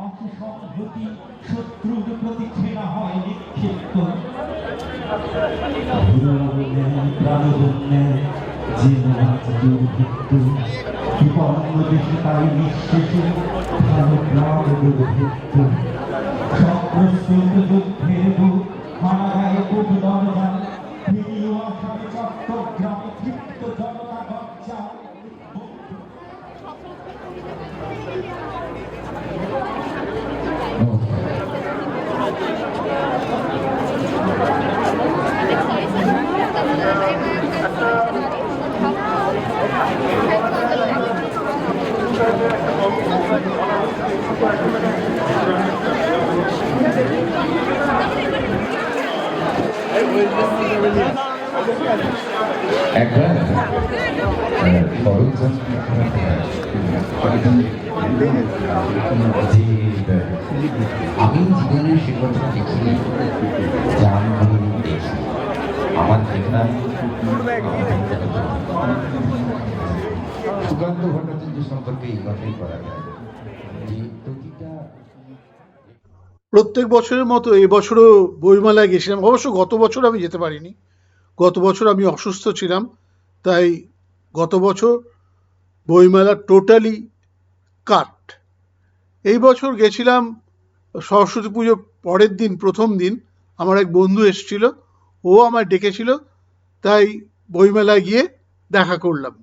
অসংহতি শত্রুর প্রতি ঘৃণা হয় নিক্ষিপ্ত। প্রাণবন্যে জীবনাথ দুর্ভিক্ষ বিপন্ন দেশে তাই নিঃশেষে ভালো প্রাণ দুর্ভিক্ষ। সপ্রস্তুত যুদ্ধের বুক হানা গায়ে বুক দরজা ফিরিয়ে আসামে চট্টগ্রামে ক্ষিপ্ত জনতা গর্জা। একবার আমি জীবনে সে কথা দেখিনি যা আমি দেখি আমার দেখা সুকান্ত ভট্টাচার্য সম্পর্কে এই কথাই করা যায় যে প্রতিটা প্রত্যেক বছরের মতো এবছরও বইমেলায় গেছিলাম। অবশ্য গত বছর আমি যেতে পারিনি, গত বছর আমি অসুস্থ ছিলাম, তাই গত বছর বইমেলা টোটালি কাট। এই বছর গেছিলাম সরস্বতী পুজোর পরের দিন, প্রথম দিন আমার এক বন্ধু এসেছিল, ও আমায় ডেকেছিল, তাই বইমেলায় গিয়ে দেখা করলাম।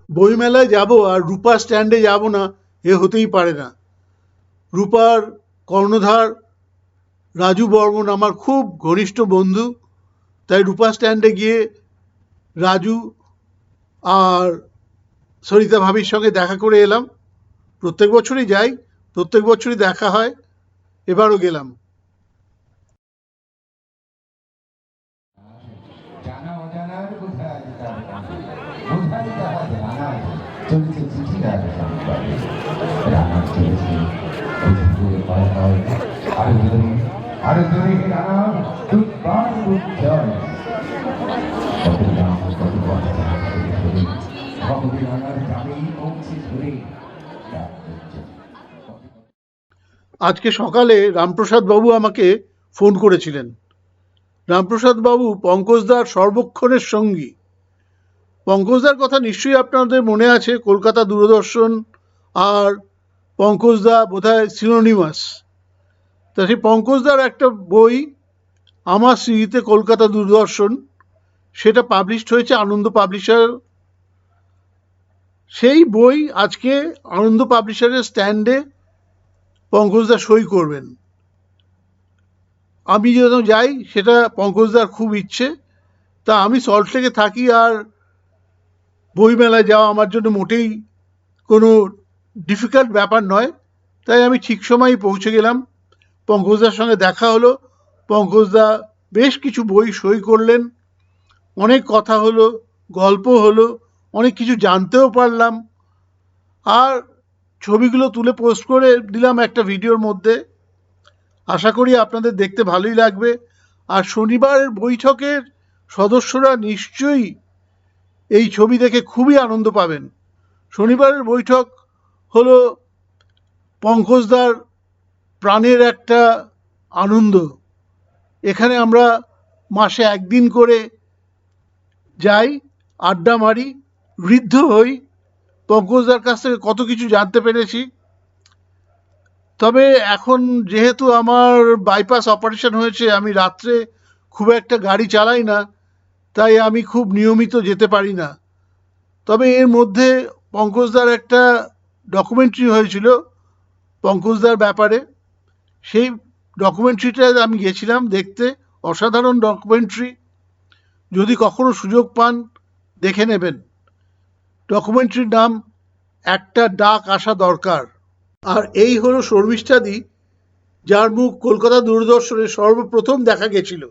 বইমেলায় যাব আর রূপা স্ট্যান্ডে যাব না, এ হতেই পারে না। রূপার কর্ণধার রাজু বর্মন আমার খুব ঘনিষ্ঠ বন্ধু, তাই রূপা স্ট্যান্ডে গিয়ে রাজু আর সরিতা ভাবির সঙ্গে দেখা করে এলাম। প্রত্যেক বছরই যাই, প্রত্যেক বছরই দেখা হয়, এবারও গেলাম। জানা অজানার কোথায় বোঝাই তাহা জানা চলছে চিঠি রাজ সংবাদে রানা চলেছে আরো জোরে রানা দুর্বার উজ্জ্বল কত রাম কত কথা ভগবী রানার দামেই পৌঁছে ধরে আজকে সকালে রামপ্রসাদ বাবু আমাকে ফোন করেছিলেন। রামপ্রসাদ বাবু পঙ্কজদার সর্বক্ষণের সঙ্গী। পঙ্কজদার কথা নিশ্চয়ই আপনাদের মনে আছে, কলকাতা দূরদর্শন আর পঙ্কজদা বোধহয় সিনোনিমাস। তা সেই পঙ্কজদার একটা বই আমার স্মৃতিতে কলকাতা দূরদর্শন, সেটা পাবলিশড হয়েছে আনন্দ পাবলিশার। সেই বই আজকে আনন্দ পাবলিশারের স্ট্যান্ডে পঙ্কজদা সই করবেন। আমি যেন যাই, সেটা পঙ্কজদার খুব ইচ্ছে। তা আমি সল্টলেকে থাকি আর বইমেলায় যাওয়া আমার জন্য মোটেই কোনো ডিফিকাল্ট ব্যাপার নয়, তাই আমি ঠিক সময়ই পৌঁছে গেলাম। পঙ্কজদার সঙ্গে দেখা হলো, পঙ্কজদা বেশ কিছু বই সই করলেন, অনেক কথা হলো, গল্প হলো, অনেক কিছু জানতেও পারলাম, আর ছবিগুলো তুলে পোস্ট করে দিলাম একটা ভিডিওর মধ্যে। আশা করি আপনাদের দেখতে ভালোই লাগবে। আর শনিবারের বৈঠকের সদস্যরা নিশ্চয়ই এই ছবি দেখে খুবই আনন্দ পাবেন। শনিবারের বৈঠক হলো পঙ্কজদার প্রাণের একটা আনন্দ। এখানে আমরা মাসে একদিন করে যাই, আড্ডা মারি, ঋদ্ধ হই। পঙ্কজদার কাছ থেকে কত কিছু জানতে পেরেছি। তবে এখন যেহেতু আমার বাইপাস অপারেশন হয়েছে, আমি রাত্রে খুব একটা গাড়ি চালাই না, তাই আমি খুব নিয়মিত যেতে পারি না। তবে এর মধ্যে পঙ্কজদার একটা ডকুমেন্টারি হয়েছিল পঙ্কজদার ব্যাপারে, সেই ডকুমেন্টারিটা আমি গেছিলাম দেখতে। অসাধারণ ডকুমেন্টারি, যদি কখনো সুযোগ পান দেখে নেবেন। ডকুমেন্টারির নাম একটা ডাক আসা দরকার। আর এই হলো শর্মিষ্ঠাদি, যার মুখ কলকাতা দূরদর্শনে সর্বপ্রথম দেখা গেছিল।